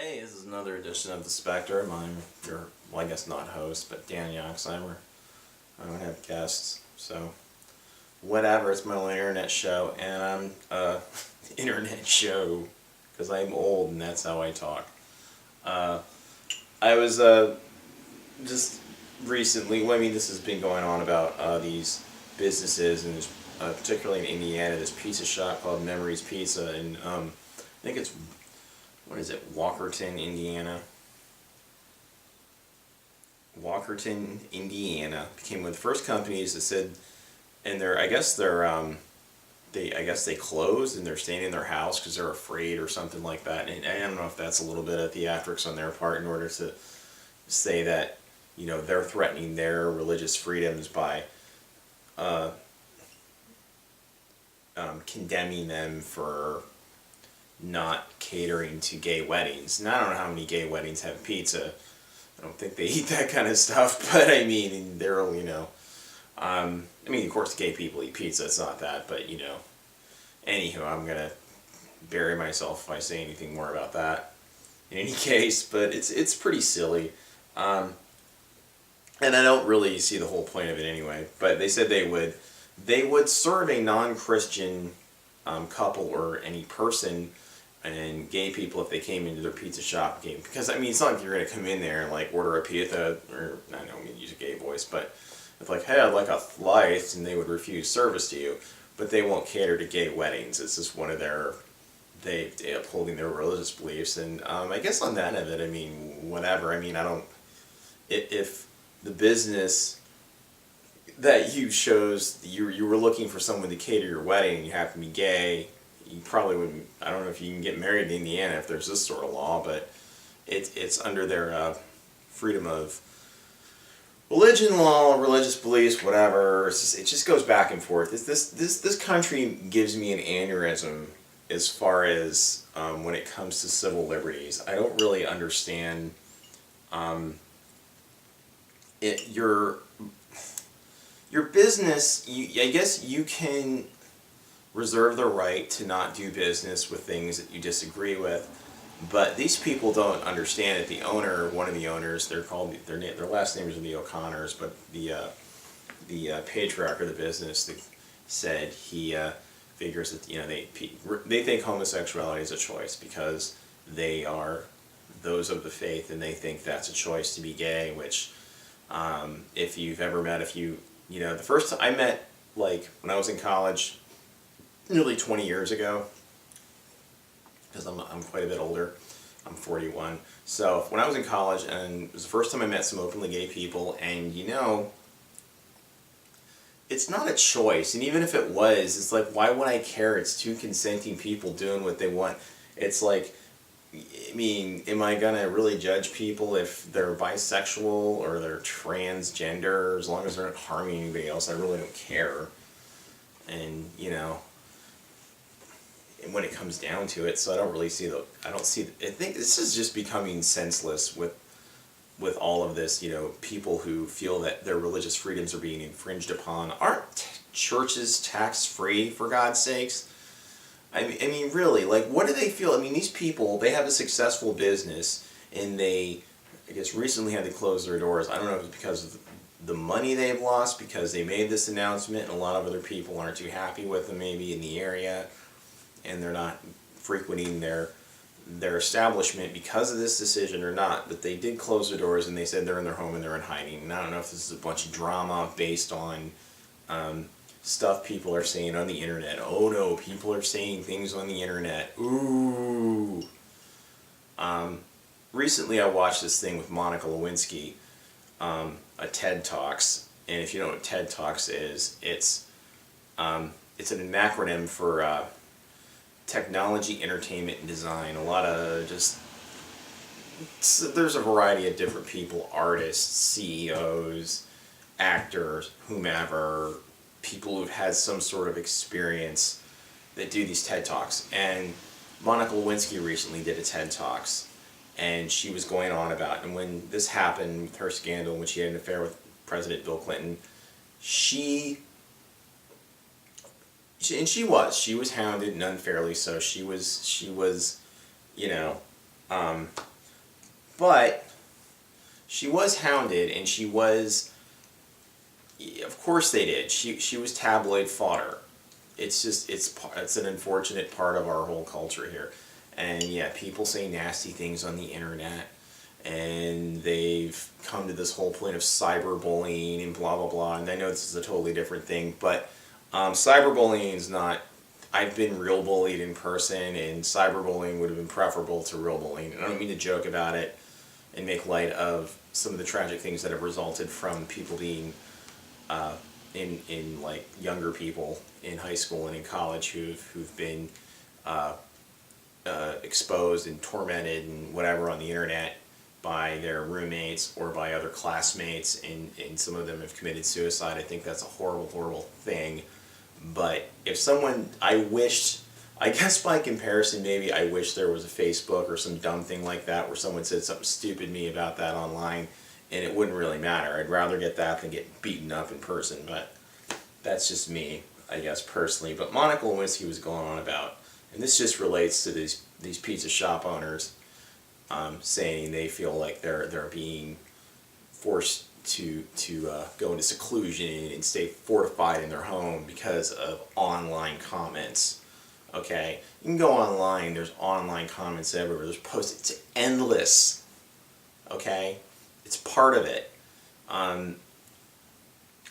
Hey, this is another edition of The Spectrum. I'm your, well, I guess not host, but Dan Yoxheimer. I don't have guests, so whatever. It's my little internet show, and I'm internet show because I'm old and that's how I talk. Uh, I was just recently. Well, I mean, this has been going on about these businesses, and particularly in Indiana, this pizza shop called Memories Pizza, and I think it's what is it, Walkerton, Indiana. Walkerton, Indiana became one of the first companies that said, and I guess they closed and they're staying in their house because they're afraid or something like that. And I don't know if that's a little bit of theatrics on their part in order to say that, they're threatening their religious freedoms by uh, condemning them for not catering to gay weddings. And I don't know how many gay weddings have pizza. I don't think they eat that kind of stuff, but I mean, of course, gay people eat pizza. It's not that, but Anywho, I'm gonna bury myself if I say anything more about that. In any case, but it's pretty silly, and I don't really see the whole point of it anyway. But they said they would serve a non-Christian couple or any person and gay people if they came into their pizza shop game, because I mean, it's not like you're gonna come in there and like order a pizza, or I don't mean to use a gay voice, but it's like, hey, I'd like a slice, and they would refuse service to you, but they won't cater to gay weddings. It's just one of they upholding their religious beliefs, and I guess on that end of it, I mean, whatever. I mean, I don't, if the business that you chose, you were looking for someone to cater your wedding, and you happen to be gay, you probably wouldn't. I don't know if you can get married in Indiana if there's this sort of law, but it's under their freedom of religion law, religious beliefs, whatever. It just goes back and forth. This country gives me an aneurysm as far as when it comes to civil liberties. I don't really understand your business. I guess you can reserve the right to not do business with things that you disagree with, but these people don't understand it. The owner, one of the owners, their last names are the O'Connors, but the patriarch of the business said he figures that they think homosexuality is a choice because they are those of the faith, and they think that's a choice to be gay. Which, if you've ever met, the first time I met, like when I was in college, nearly 20 years ago, because I'm quite a bit older. I'm 41. So when I was in college, and it was the first time I met some openly gay people, and it's not a choice. And even if it was, it's like, why would I care? It's two consenting people doing what they want. It's like, I mean, am I gonna really judge people if they're bisexual or they're transgender? As long as they're not harming anybody else, I really don't care. And and when it comes down to it, so I don't think this is just becoming senseless with all of this, people who feel that their religious freedoms are being infringed upon. Aren't churches tax-free, for God's sakes? I mean, really, like, what do they feel? I mean, these people, they have a successful business, and I guess, recently had to close their doors. I don't know if it's because of the money they've lost, because they made this announcement, and a lot of other people aren't too happy with them, maybe, in the area, and they're not frequenting their establishment because of this decision or not, but they did close their doors, and they said they're in their home and they're in hiding. And I don't know if this is a bunch of drama based on stuff people are saying on the internet. Oh no, people are saying things on the internet. Ooh. Recently I watched this thing with Monica Lewinsky, a TED Talks, and if you know what TED Talks is, it's an acronym for technology, entertainment, and design. A lot of there's a variety of different people, artists, CEOs, actors, whomever, people who've had some sort of experience that do these TED Talks. And Monica Lewinsky recently did a TED Talks, and she was going on about, and when this happened with her scandal, when she had an affair with President Bill Clinton, she was hounded, and unfairly so. She was, But she was hounded, and she was, of course they did. She was tabloid fodder. It's just, it's an unfortunate part of our whole culture here. And yeah, people say nasty things on the internet, and they've come to this whole point of cyberbullying and blah blah blah. And I know this is a totally different thing, but cyberbullying is not. I've been real bullied in person, and cyberbullying would have been preferable to real bullying. And I don't mean to joke about it and make light of some of the tragic things that have resulted from people being in like younger people in high school and in college who've been exposed and tormented and whatever on the internet by their roommates or by other classmates, and some of them have committed suicide. I think that's a horrible, horrible thing. But if someone, I guess by comparison, maybe I wish there was a Facebook or some dumb thing like that where someone said something stupid to me about that online, and it wouldn't really matter. I'd rather get that than get beaten up in person, but that's just me, I guess, personally. But Monica Lewinsky was going on about, and this just relates to these pizza shop owners saying they feel like they're being forced to go into seclusion and stay fortified in their home because of online comments. Okay, you can go online. There's online comments everywhere. There's posts. It's endless. Okay, it's part of it. I'm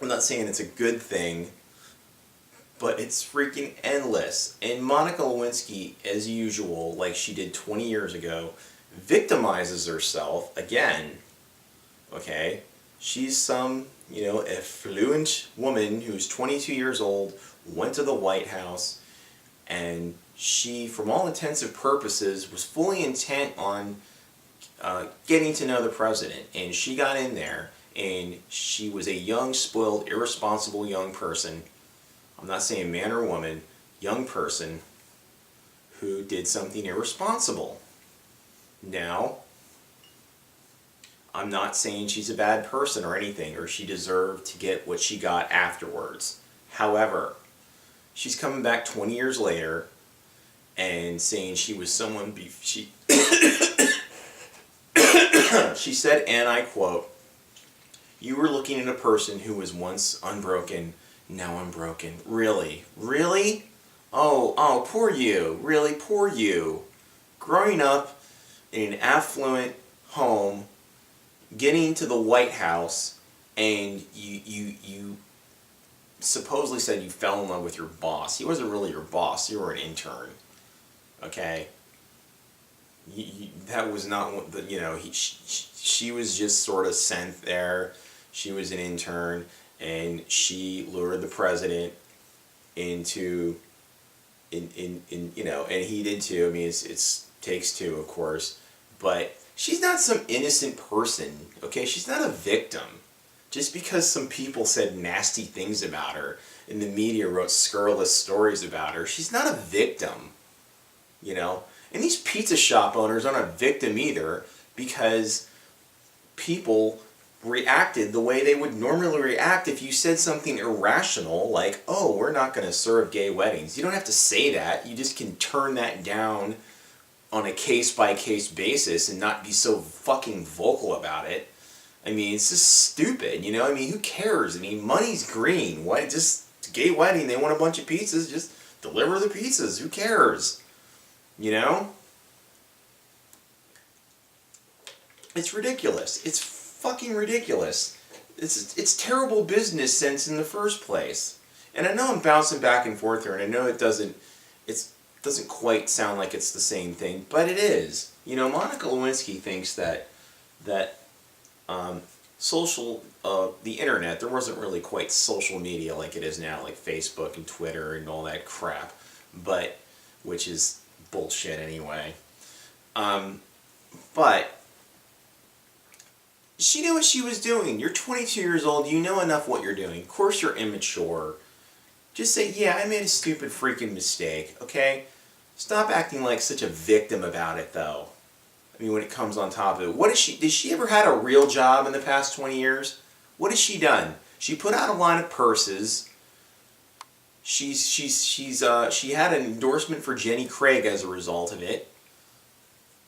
not saying it's a good thing, but it's freaking endless. And Monica Lewinsky, as usual, like she did 20 years ago, victimizes herself again. Okay, she's some, affluent woman who's 22 years old, went to the White House, and she, from all intents and purposes, was fully intent on getting to know the president. And she got in there, and she was a young, spoiled, irresponsible young person. I'm not saying man or woman, young person who did something irresponsible. Now, I'm not saying she's a bad person or anything, or she deserved to get what she got afterwards. However, she's coming back 20 years later and saying she was someone, she said, and I quote, "You were looking at a person who was once unbroken, now unbroken." Really? Really? Oh, poor you. Really, poor you. Growing up in an affluent home, getting to the White House, and you supposedly said you fell in love with your boss. He wasn't really your boss. You were an intern. Okay? That was not what she was just sort of sent there. She was an intern, and she lured the president into, and he did too. I mean, it's takes two, of course, but she's not some innocent person, okay? She's not a victim. Just because some people said nasty things about her and the media wrote scurrilous stories about her, she's not a victim, And these pizza shop owners aren't a victim either, because people reacted the way they would normally react if you said something irrational like, "Oh, we're not going to serve gay weddings." You don't have to say that. You just can turn that down on a case-by-case basis and not be so fucking vocal about it. I mean, it's just stupid, I mean, who cares? I mean, money's green. What? Just gay wedding, they want a bunch of pizzas, just deliver the pizzas. Who cares? It's ridiculous. It's fucking ridiculous. It's terrible business sense in the first place. And I know I'm bouncing back and forth here, and I know it doesn't quite sound like it's the same thing, but it is. Monica Lewinsky thinks that the internet, there wasn't really quite social media like it is now, like Facebook and Twitter and all that crap, but which is bullshit anyway. But she knew what she was doing. You're 22 years old. You know enough what you're doing. Of course you're immature. Just say, "Yeah, I made a stupid freaking mistake," okay? Stop acting like such a victim about it, though. I mean, when it comes on top of it. Did she ever had a real job in the past 20 years? What has she done? She put out a line of purses. She had an endorsement for Jenny Craig as a result of it.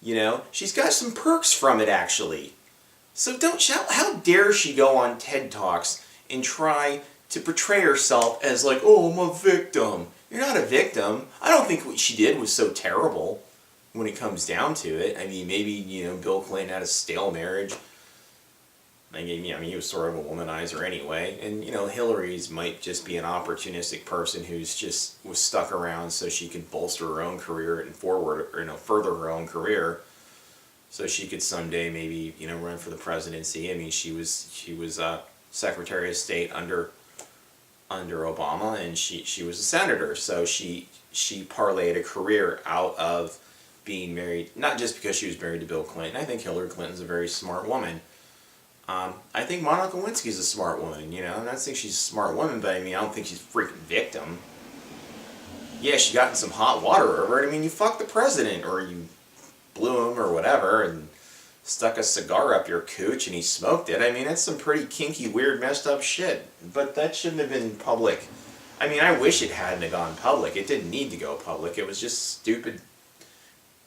You know, she's got some perks from it, actually. So how dare she go on TED Talks and try to portray herself as like, oh, I'm a victim. You're not a victim. I don't think what she did was so terrible when it comes down to it. I mean, maybe, you know, Bill Clinton had a stale marriage. I mean, he was sort of a womanizer anyway. And, you know, Hillary's might just be an opportunistic person who's just was stuck around so she could bolster her own career and further her own career, so she could someday maybe, you know, run for the presidency. I mean, she was Secretary of State under Obama, and she was a senator. So she parlayed a career out of being married, not just because she was married to Bill Clinton. I think Hillary Clinton's a very smart woman. I think Monica Lewinsky's a smart woman, you know. I'm not saying she's a smart woman, but I mean, I don't think she's a freaking victim. Yeah, she got in some hot water over it. I mean, you fucked the president, or you blew him, or whatever, and stuck a cigar up your cooch and he smoked it. I mean, that's some pretty kinky, weird, messed up shit. But that shouldn't have been public. I mean, I wish it hadn't have gone public. It didn't need to go public. It was just stupid.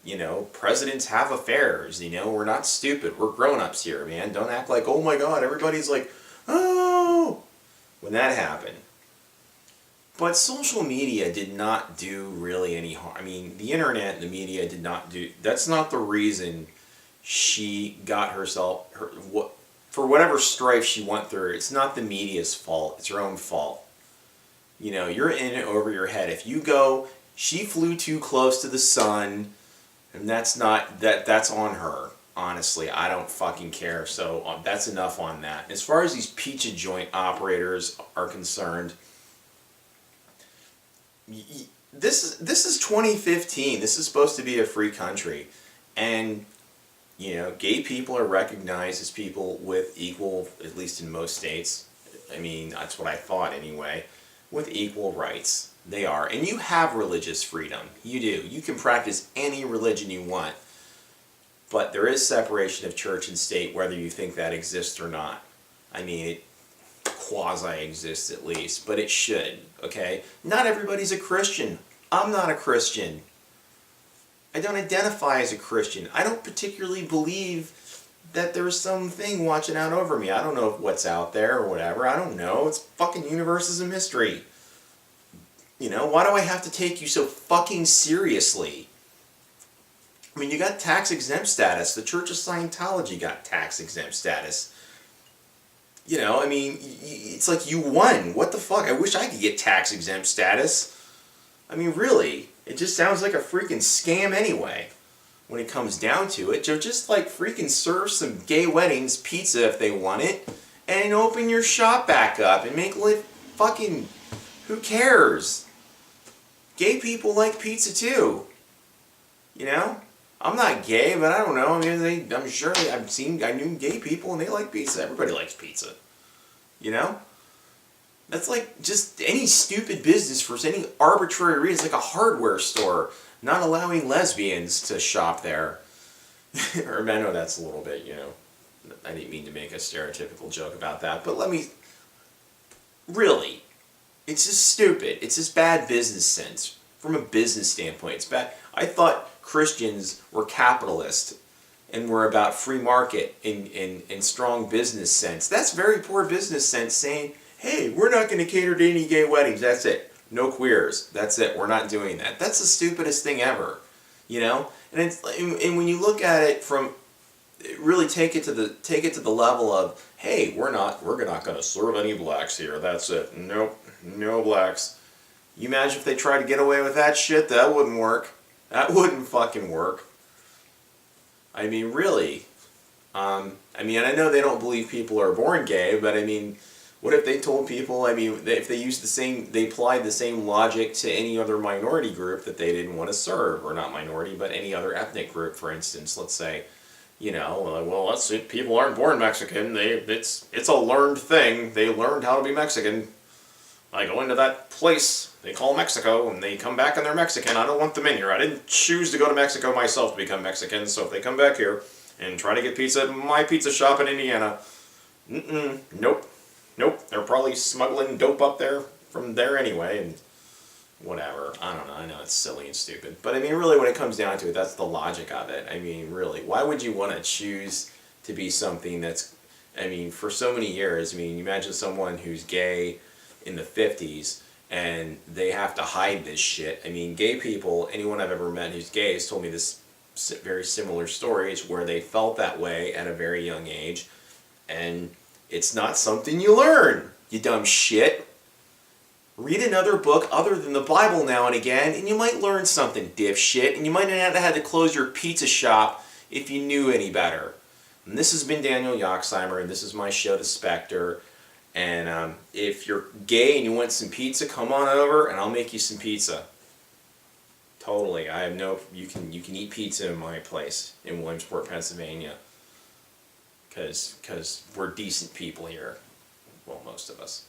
You know, presidents have affairs, you know, we're not stupid, we're grown-ups here, man. Don't act like, oh my god, everybody's like, oh, when that happened. But social media did not do really any harm. I mean, the internet and the media did not do, that's not the reason she got herself, for whatever strife she went through, it's not the media's fault, it's her own fault. You know, you're in it over your head. If you go, she flew too close to the sun, and that's on her. Honestly, I don't fucking care. So that's enough on that. As far as these pizza joint operators are concerned, this is 2015. This is supposed to be a free country, and you know, gay people are recognized as people with equal, at least in most states. I mean, that's what I thought anyway, with equal rights. They are. And you have religious freedom. You do. You can practice any religion you want. But there is separation of church and state, whether you think that exists or not. I mean, it quasi-exists at least, but it should, okay? Not everybody's a Christian. I'm not a Christian. I don't identify as a Christian. I don't particularly believe that there's something watching out over me. I don't know what's out there or whatever. I don't know. It's fucking universe is a mystery. You know, why do I have to take you so fucking seriously? I mean, you got tax-exempt status. The Church of Scientology got tax-exempt status. You know, I mean, it's like you won. What the fuck? I wish I could get tax-exempt status. I mean, really. It just sounds like a freaking scam anyway. When it comes down to it, just like freaking serve some gay weddings pizza if they want it, and open your shop back up and make live fucking... Who cares? Gay people like pizza too. You know? I'm not gay, but I don't know. I mean, I knew gay people and they like pizza. Everybody likes pizza. You know? That's like just any stupid business for any arbitrary reason, like a hardware store not allowing lesbians to shop there. Or I know that's a little bit, you know, I didn't mean to make a stereotypical joke about that, but really, it's just stupid. It's just bad business sense. From a business standpoint, it's bad. I thought Christians were capitalist and were about free market in strong business sense. That's very poor business sense, saying, hey, we're not going to cater to any gay weddings. That's it. No queers. That's it. We're not doing that. That's the stupidest thing ever. You know? And when you look at it from, really take it to the level of, hey, we're not going to serve any blacks here. That's it. Nope. No blacks. You imagine if they tried to get away with that shit? That wouldn't work. That wouldn't fucking work. I mean, really. I mean, I know they don't believe people are born gay, but I mean, what if they told people, I mean, if they applied the same logic to any other minority group that they didn't want to serve, or not minority, but any other ethnic group, for instance, let's say, you know, well, that's it, people aren't born Mexican, it's a learned thing, they learned how to be Mexican. I go into that place they call Mexico, and they come back and they're Mexican. I don't want them in here. I didn't choose to go to Mexico myself to become Mexican, so if they come back here and try to get pizza at my pizza shop in Indiana, nope. They're probably smuggling dope up there from there anyway, and whatever. I don't know. I know it's silly and stupid. But I mean, really, when it comes down to it, that's the logic of it. I mean, really, why would you want to choose to be something that's, I mean, for so many years, I mean, you imagine someone who's gay in the 50s and they have to hide this shit. I mean, gay people, anyone I've ever met who's gay has told me this very similar stories where they felt that way at a very young age, and it's not something you learn, you dumb shit. Read another book other than the Bible now and again, and you might learn something, dipshit, and you might not have had to close your pizza shop if you knew any better. And this has been Daniel Yoxheimer, and this is my show, The Spectre. And if you're gay and you want some pizza, come on over and I'll make you some pizza. Totally. I have no. You can eat pizza in my place in Williamsport, Pennsylvania. Because we're decent people here. Well, most of us.